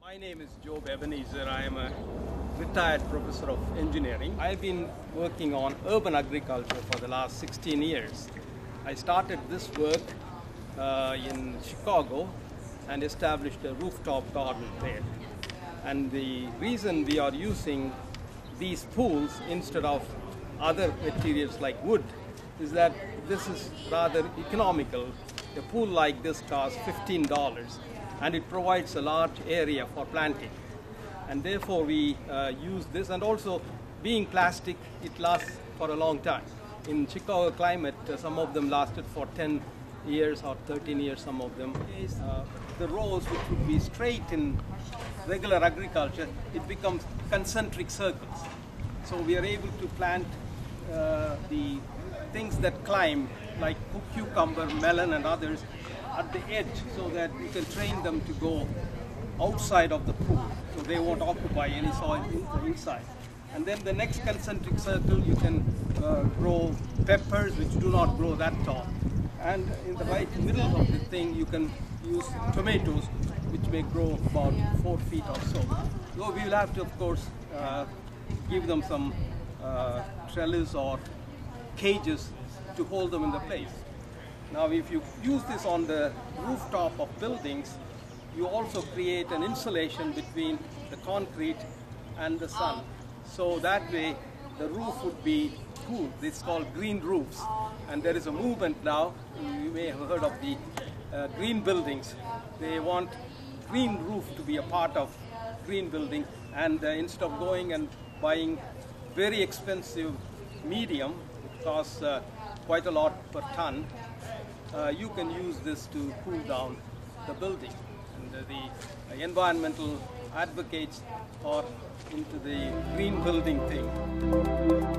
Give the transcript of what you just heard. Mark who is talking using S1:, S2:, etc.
S1: My name is Job Ebenezer. I am a retired professor of engineering. I've been working on urban agriculture for the last 16 years. I started this work in Chicago and established a rooftop garden there. And the reason we are using these pools instead of other materials like wood is that this is rather economical. A pool like this costs $15 and it provides a large area for planting. And therefore we use this, and also being plastic, it lasts for a long time. In Chicago climate, some of them lasted for 10 years or 13 years, some of them. The rows which would be straight in regular agriculture, it becomes concentric circles. So we are able to plant the things that climb, like cucumber, melon and others, at the edge, so that you can train them to go outside of the pool, so they won't occupy any soil inside. And then the next concentric circle, you can grow peppers, which do not grow that tall. And in the right middle of the thing, you can use tomatoes, which may grow about 4 feet or so. So we will have to, of course, give them some trellis or cages to hold them in the place. Now, if you use this on the rooftop of buildings, you also create an insulation between the concrete and the sun. So that way, the roof would be cool. This is called green roofs. And there is a movement now, you may have heard of the green buildings. They want green roof to be a part of green building. And instead of going and buying very expensive medium, it costs quite a lot per ton, you can use this to cool down the building. And the environmental advocates are into the green building thing.